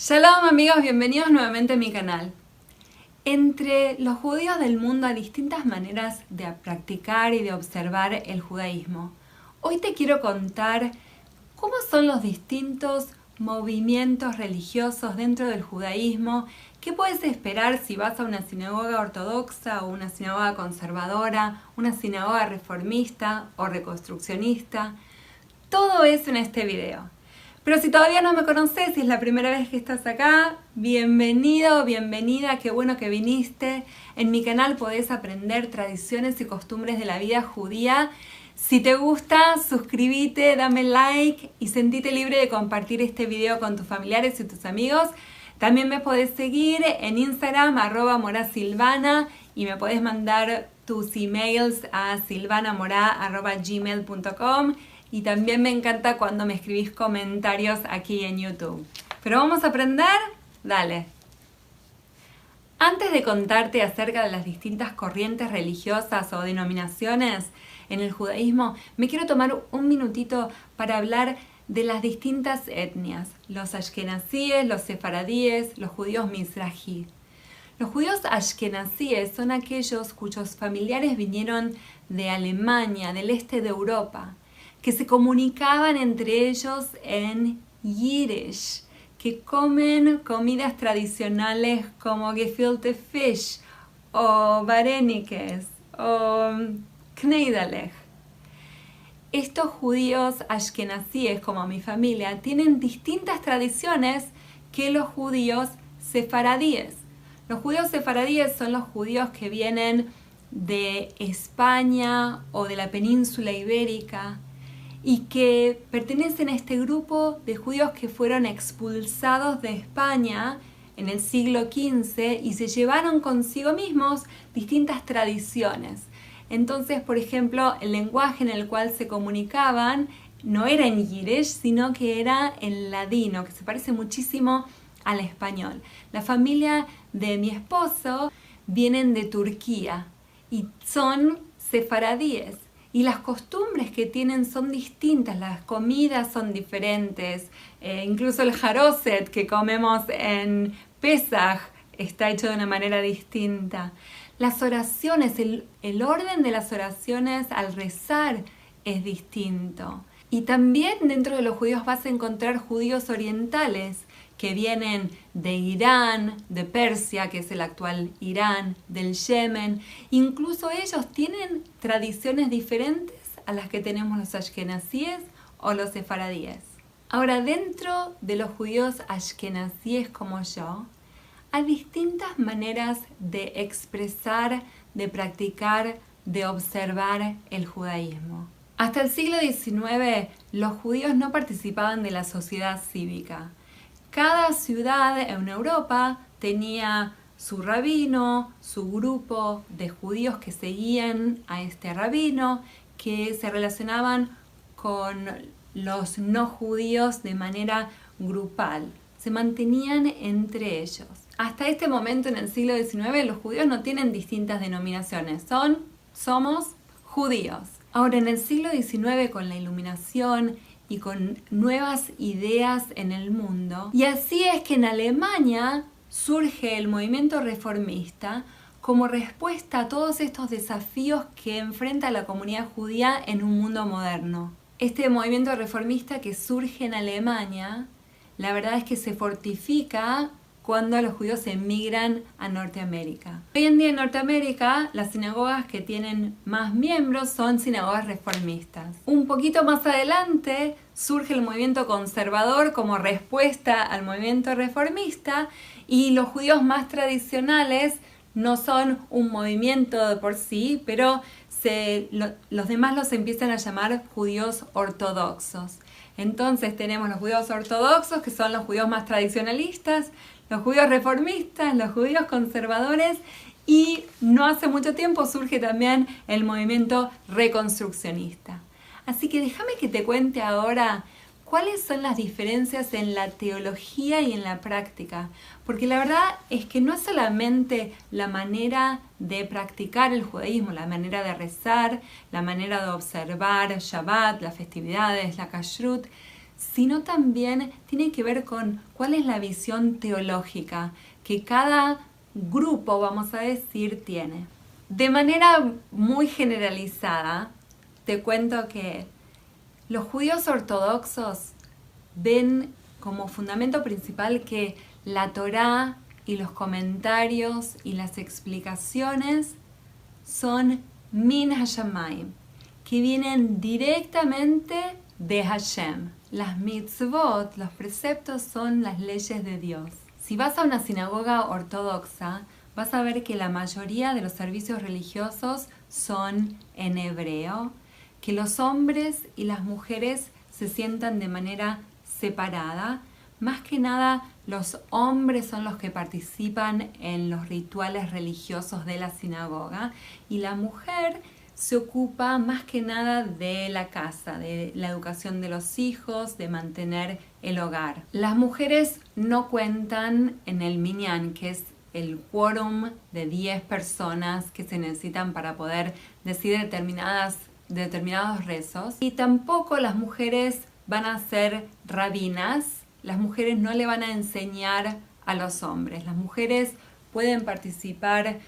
Shalom amigos, bienvenidos nuevamente a mi canal. Entre los judíos del mundo hay distintas maneras de practicar y de observar el judaísmo. Hoy te quiero contar cómo son los distintos movimientos religiosos dentro del judaísmo, qué puedes esperar si vas a una sinagoga ortodoxa o una sinagoga conservadora, una sinagoga reformista o reconstruccionista. Todo eso en este video. Pero si todavía no me conoces, si es la primera vez que estás acá, bienvenido, bienvenida, qué bueno que viniste. En mi canal podés aprender tradiciones y costumbres de la vida judía. Si te gusta, suscríbete, dame like y sentite libre de compartir este video con tus familiares y tus amigos. También me podés seguir en Instagram, @morasilvana, y me podés mandar tus emails a silvanamora@gmail.com. Y también me encanta cuando me escribís comentarios aquí en YouTube. ¿Pero vamos a aprender? Dale. Antes de contarte acerca de las distintas corrientes religiosas o denominaciones en el judaísmo, me quiero tomar un minutito para hablar de las distintas etnias. Los ashkenazíes, los sefaradíes, los judíos mizrahi. Los judíos ashkenazíes son aquellos cuyos familiares vinieron de Alemania, del este de Europa, que se comunicaban entre ellos en Yiddish, que comen comidas tradicionales como gefilte fish o varenikes o kneidalech. Estos judíos ashkenazíes, como mi familia, tienen distintas tradiciones que los judíos sefaradíes. Los judíos sefaradíes son los judíos que vienen de España o de la península ibérica, y que pertenecen a este grupo de judíos que fueron expulsados de España en el siglo XV y se llevaron consigo mismos distintas tradiciones. Entonces, por ejemplo, el lenguaje en el cual se comunicaban no era en Yiddish, sino que era en ladino, que se parece muchísimo al español. La familia de mi esposo vienen de Turquía y son sefaradíes. Y las costumbres que tienen son distintas, las comidas son diferentes, incluso el haroset que comemos en Pesaj está hecho de una manera distinta. Las oraciones, el orden de las oraciones al rezar es distinto. Y también dentro de los judíos vas a encontrar judíos orientales que vienen de Irán, de Persia, que es el actual Irán, del Yemen. Incluso ellos tienen tradiciones diferentes a las que tenemos los ashkenazíes o los sefaradíes. Ahora, dentro de los judíos ashkenazíes como yo, hay distintas maneras de expresar, de practicar, de observar el judaísmo. Hasta el siglo XIX, los judíos no participaban de la sociedad cívica. Cada ciudad en Europa tenía su rabino, su grupo de judíos que seguían a este rabino, que se relacionaban con los no judíos de manera grupal. Se mantenían entre ellos. Hasta este momento en el siglo XIX los judíos no tienen distintas denominaciones, somos judíos. Ahora en el siglo XIX, con la iluminación y con nuevas ideas en el mundo, y así es que en Alemania surge el movimiento reformista como respuesta a todos estos desafíos que enfrenta la comunidad judía en un mundo moderno. Este movimiento reformista que surge en Alemania, la verdad es que se fortifica cuando los judíos emigran a Norteamérica. Hoy en día en Norteamérica las sinagogas que tienen más miembros son sinagogas reformistas. Un poquito más adelante surge el movimiento conservador como respuesta al movimiento reformista, y los judíos más tradicionales no son un movimiento de por sí, pero los demás los empiezan a llamar judíos ortodoxos. Entonces tenemos los judíos ortodoxos, que son los judíos más tradicionalistas, los judíos reformistas, los judíos conservadores, y no hace mucho tiempo surge también el movimiento reconstruccionista. Así que déjame que te cuente ahora cuáles son las diferencias en la teología y en la práctica, porque la verdad es que no es solamente la manera de practicar el judaísmo, la manera de rezar, la manera de observar Shabbat, las festividades, la kashrut, sino también tiene que ver con cuál es la visión teológica que cada grupo, vamos a decir, tiene. De manera muy generalizada, te cuento que los judíos ortodoxos ven como fundamento principal que la Torá y los comentarios y las explicaciones son min hashamayim, que vienen directamente de Hashem. Las mitzvot, los preceptos, son las leyes de Dios. Si vas a una sinagoga ortodoxa, vas a ver que la mayoría de los servicios religiosos son en hebreo, que los hombres y las mujeres se sientan de manera separada. Más que nada, los hombres son los que participan en los rituales religiosos de la sinagoga y la mujer se ocupa más que nada de la casa, de la educación de los hijos, de mantener el hogar. Las mujeres no cuentan en el minyan, que es el quórum de 10 personas que se necesitan para poder decir determinados rezos. Y tampoco las mujeres van a ser rabinas, las mujeres no le van a enseñar a los hombres. Las mujeres pueden participar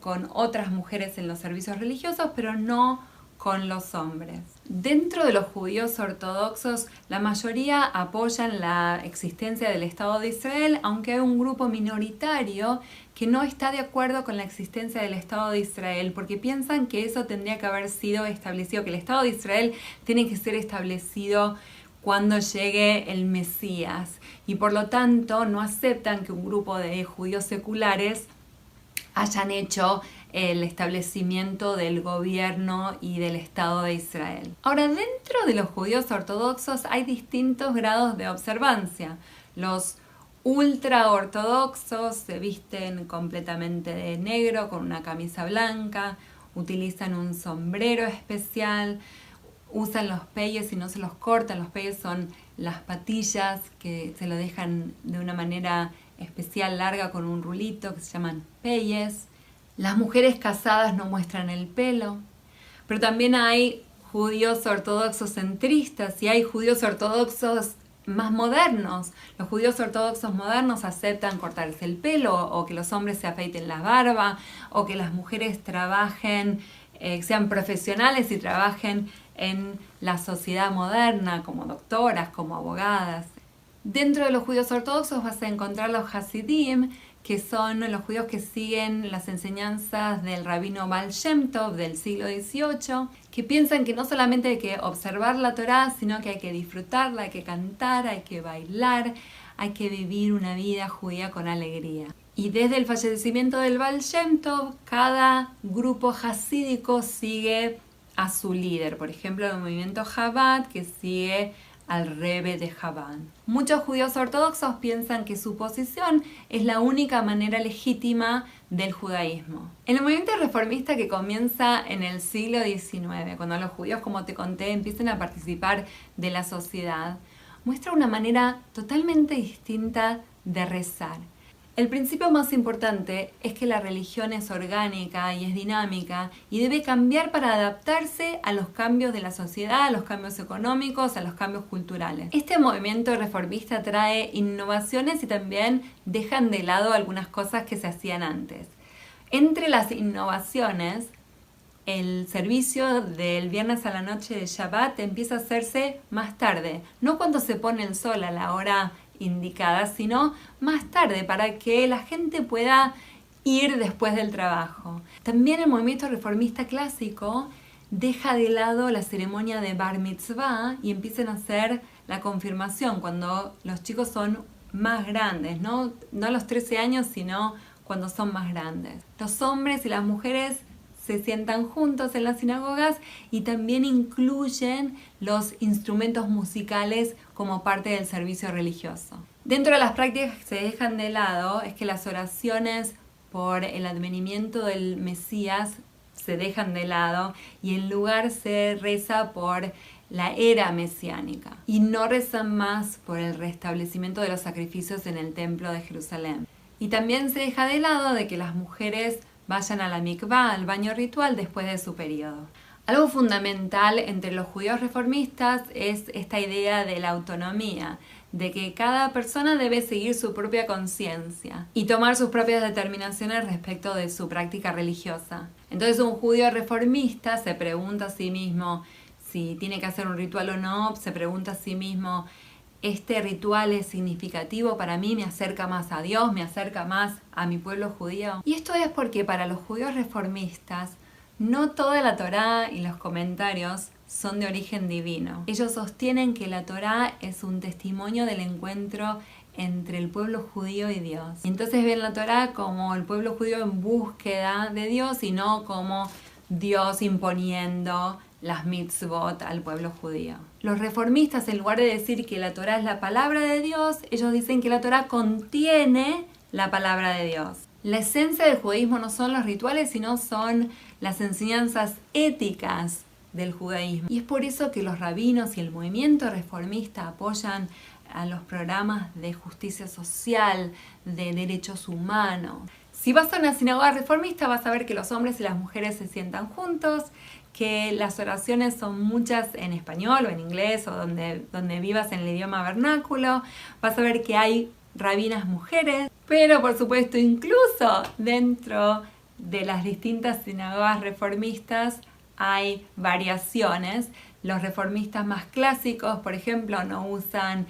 con otras mujeres en los servicios religiosos, pero no con los hombres. Dentro de los judíos ortodoxos, la mayoría apoyan la existencia del Estado de Israel, aunque hay un grupo minoritario que no está de acuerdo con la existencia del Estado de Israel, porque piensan que eso tendría que haber sido establecido, que el Estado de Israel tiene que ser establecido cuando llegue el Mesías, y por lo tanto no aceptan que un grupo de judíos seculares hayan hecho el establecimiento del gobierno y del Estado de Israel. Ahora, dentro de los judíos ortodoxos hay distintos grados de observancia. Los ultra ortodoxos se visten completamente de negro con una camisa blanca, utilizan un sombrero especial, usan los peyes y no se los cortan. Los peyes son las patillas que se lo dejan de una manera especial larga con un rulito que se llaman peyes. Las mujeres casadas no muestran el pelo, pero también hay judíos ortodoxos centristas y hay judíos ortodoxos más modernos. Los judíos ortodoxos modernos aceptan cortarse el pelo o que los hombres se afeiten la barba o que las mujeres trabajen, sean profesionales y trabajen en la sociedad moderna como doctoras, como abogadas. Dentro de los judíos ortodoxos vas a encontrar los Hasidim, que son los judíos que siguen las enseñanzas del rabino Baal Shem Tov del siglo XVIII, que piensan que no solamente hay que observar la Torá, sino que hay que disfrutarla, hay que cantar, hay que bailar, hay que vivir una vida judía con alegría. Y desde el fallecimiento del Baal Shem Tov, cada grupo hasídico sigue a su líder. Por ejemplo, el movimiento Chabad, que sigue al Rebbe de Chabad. Muchos judíos ortodoxos piensan que su posición es la única manera legítima del judaísmo. En el movimiento reformista que comienza en el siglo XIX, cuando los judíos, como te conté, empiezan a participar de la sociedad, muestra una manera totalmente distinta de rezar. El principio más importante es que la religión es orgánica y es dinámica y debe cambiar para adaptarse a los cambios de la sociedad, a los cambios económicos, a los cambios culturales. Este movimiento reformista trae innovaciones y también dejan de lado algunas cosas que se hacían antes. Entre las innovaciones, el servicio del viernes a la noche de Shabbat empieza a hacerse más tarde, no cuando se pone el sol a la hora indicada, sino más tarde para que la gente pueda ir después del trabajo. También el movimiento reformista clásico deja de lado la ceremonia de Bar Mitzvah y empiezan a hacer la confirmación cuando los chicos son más grandes, no a los 13 años, sino cuando son más grandes. Los hombres y las mujeres se sientan juntos en las sinagogas y también incluyen los instrumentos musicales como parte del servicio religioso. Dentro de las prácticas que se dejan de lado es que las oraciones por el advenimiento del Mesías se dejan de lado y en lugar se reza por la era mesiánica y no rezan más por el restablecimiento de los sacrificios en el templo de Jerusalén. Y también se deja de lado de que las mujeres vayan a la mikvah, al baño ritual, después de su periodo. Algo fundamental entre los judíos reformistas es esta idea de la autonomía, de que cada persona debe seguir su propia conciencia y tomar sus propias determinaciones respecto de su práctica religiosa. Entonces un judío reformista se pregunta a sí mismo si tiene que hacer un ritual o no, se pregunta a sí mismo, ¿este ritual es significativo para mí? ¿Me acerca más a Dios? ¿Me acerca más a mi pueblo judío? Y esto es porque para los judíos reformistas no toda la Torá y los comentarios son de origen divino. Ellos sostienen que la Torá es un testimonio del encuentro entre el pueblo judío y Dios. Y entonces ven la Torá como el pueblo judío en búsqueda de Dios y no como Dios imponiendo las mitzvot al pueblo judío. Los reformistas, en lugar de decir que la Torá es la palabra de Dios, ellos dicen que la Torá contiene la palabra de Dios. La esencia del judaísmo no son los rituales, sino son las enseñanzas éticas del judaísmo. Y es por eso que los rabinos y el movimiento reformista apoyan a los programas de justicia social, de derechos humanos. Si vas a una sinagoga reformista vas a ver que los hombres y las mujeres se sientan juntos, que las oraciones son muchas en español o en inglés o donde vivas en el idioma vernáculo. Vas a ver que hay rabinas mujeres, pero por supuesto incluso dentro de las distintas sinagogas reformistas hay variaciones. Los reformistas más clásicos, por ejemplo, no usan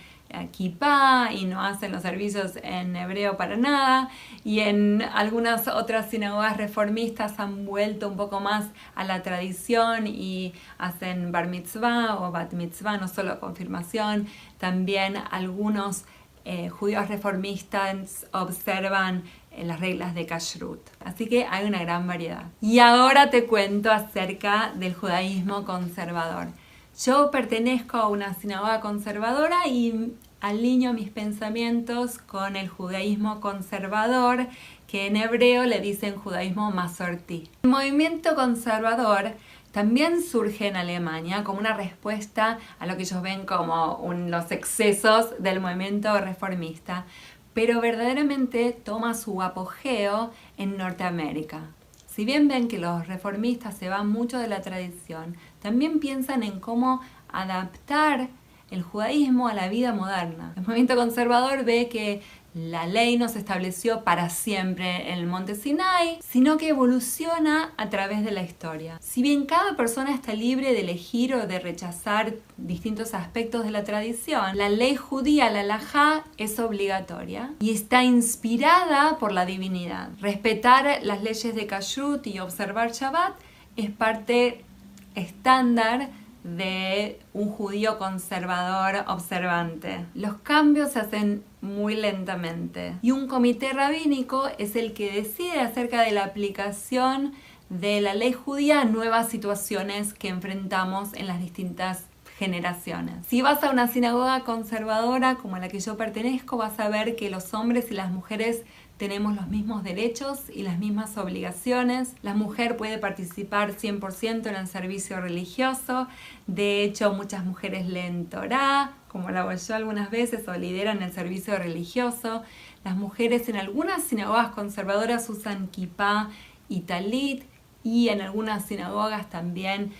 kipá y no hacen los servicios en hebreo para nada, y en algunas otras sinagogas reformistas han vuelto un poco más a la tradición y hacen bar mitzvah o bat mitzvah, no solo confirmación. También algunos judíos reformistas observan las reglas de kashrut. Así que hay una gran variedad. Y ahora te cuento acerca del judaísmo conservador. Yo pertenezco a una sinagoga conservadora y alineo mis pensamientos con el judaísmo conservador, que en hebreo le dicen judaísmo masortí. El movimiento conservador también surge en Alemania como una respuesta a lo que ellos ven como los excesos del movimiento reformista, pero verdaderamente toma su apogeo en Norteamérica. Si bien ven que los reformistas se van mucho de la tradición, también piensan en cómo adaptar el judaísmo a la vida moderna. El movimiento conservador ve que la ley no se estableció para siempre en el monte Sinai, sino que evoluciona a través de la historia. Si bien cada persona está libre de elegir o de rechazar distintos aspectos de la tradición, la ley judía, la halajá, es obligatoria y está inspirada por la divinidad. Respetar las leyes de kashrut y observar Shabbat es parte estándar de un judío conservador observante. Los cambios se hacen muy lentamente y un comité rabínico es el que decide acerca de la aplicación de la ley judía a nuevas situaciones que enfrentamos en las distintas generaciones. Si vas a una sinagoga conservadora como la que yo pertenezco, vas a ver que los hombres y las mujeres tenemos los mismos derechos y las mismas obligaciones. La mujer puede participar 100% en el servicio religioso. De hecho, muchas mujeres leen Torá, como lo hago yo algunas veces, o lideran el servicio religioso. Las mujeres en algunas sinagogas conservadoras usan kipá y talit, y en algunas sinagogas también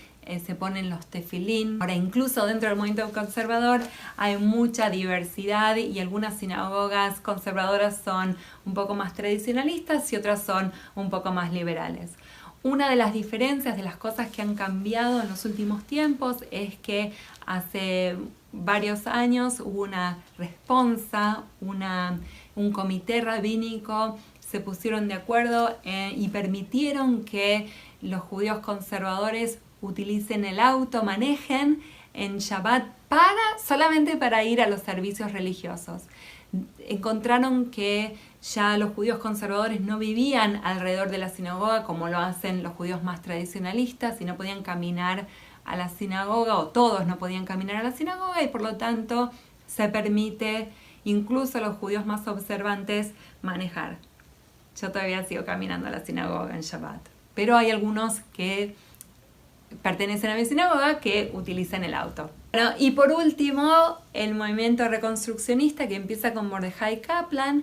se ponen los tefilín. Ahora, incluso dentro del movimiento conservador hay mucha diversidad y algunas sinagogas conservadoras son un poco más tradicionalistas y otras son un poco más liberales. Una de las diferencias, de las cosas que han cambiado en los últimos tiempos, es que hace varios años hubo una responsa, un comité rabínico, se pusieron de acuerdo y permitieron que los judíos conservadores utilicen el auto, manejen en Shabbat solamente para ir a los servicios religiosos. Encontraron que ya los judíos conservadores no vivían alrededor de la sinagoga como lo hacen los judíos más tradicionalistas y no podían caminar a la sinagoga, o todos no podían caminar a la sinagoga, y por lo tanto se permite incluso a los judíos más observantes manejar. Yo todavía sigo caminando a la sinagoga en Shabbat, pero hay algunos que pertenecen a mi sinagoga que utilizan el auto. Bueno, y por último, el movimiento reconstruccionista, que empieza con Mordechai Kaplan,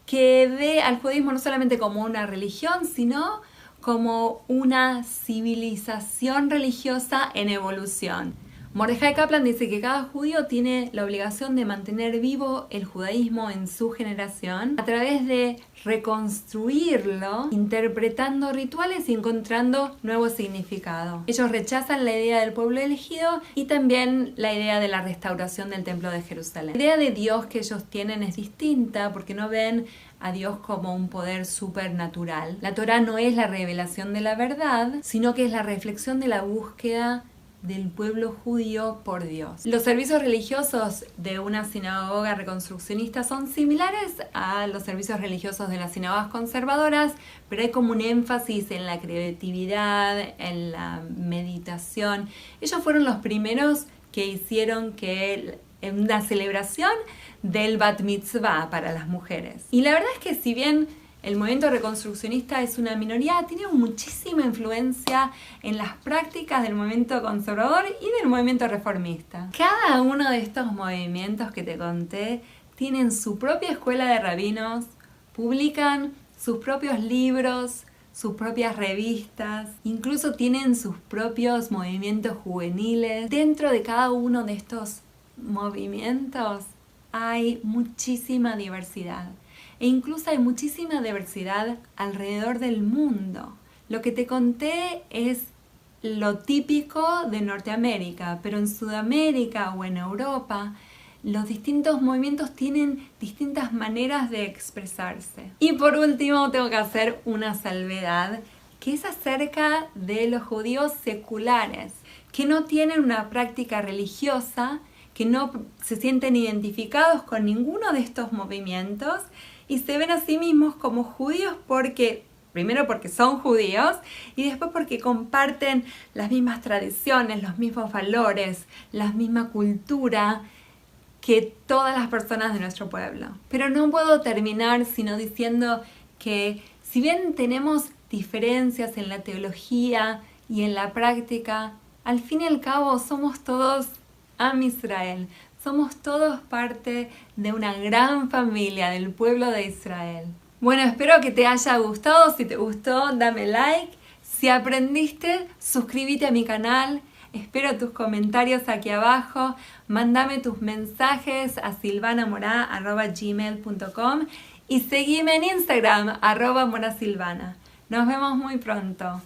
que ve al judaísmo no solamente como una religión, sino como una civilización religiosa en evolución. Mordejai Kaplan dice que cada judío tiene la obligación de mantener vivo el judaísmo en su generación a través de reconstruirlo, interpretando rituales y encontrando nuevo significado. Ellos rechazan la idea del pueblo elegido y también la idea de la restauración del templo de Jerusalén. La idea de Dios que ellos tienen es distinta porque no ven a Dios como un poder supernatural. La Torá no es la revelación de la verdad, sino que es la reflexión de la búsqueda del pueblo judío por Dios. Los servicios religiosos de una sinagoga reconstruccionista son similares a los servicios religiosos de las sinagogas conservadoras, pero hay como un énfasis en la creatividad, en la meditación. Ellos fueron los primeros que hicieron que una celebración del Bat Mitzvah para las mujeres. Y la verdad es que si bien el movimiento reconstruccionista es una minoría, tiene muchísima influencia en las prácticas del movimiento conservador y del movimiento reformista. Cada uno de estos movimientos que te conté tienen su propia escuela de rabinos, publican sus propios libros, sus propias revistas, incluso tienen sus propios movimientos juveniles. Dentro de cada uno de estos movimientos hay muchísima diversidad. E incluso hay muchísima diversidad alrededor del mundo. Lo que te conté es lo típico de Norteamérica, pero en Sudamérica o en Europa, los distintos movimientos tienen distintas maneras de expresarse. Y por último, tengo que hacer una salvedad, que es acerca de los judíos seculares, que no tienen una práctica religiosa, que no se sienten identificados con ninguno de estos movimientos, y se ven a sí mismos como judíos primero porque son judíos y después porque comparten las mismas tradiciones, los mismos valores, la misma cultura que todas las personas de nuestro pueblo. Pero no puedo terminar sino diciendo que si bien tenemos diferencias en la teología y en la práctica, al fin y al cabo somos todos Am Israel. Somos todos parte de una gran familia del pueblo de Israel. Bueno, espero que te haya gustado. Si te gustó, dame like. Si aprendiste, suscríbete a mi canal. Espero tus comentarios aquí abajo. Mándame tus mensajes a silvanamorá@gmail.com y seguime en Instagram @morasilvana. Nos vemos muy pronto.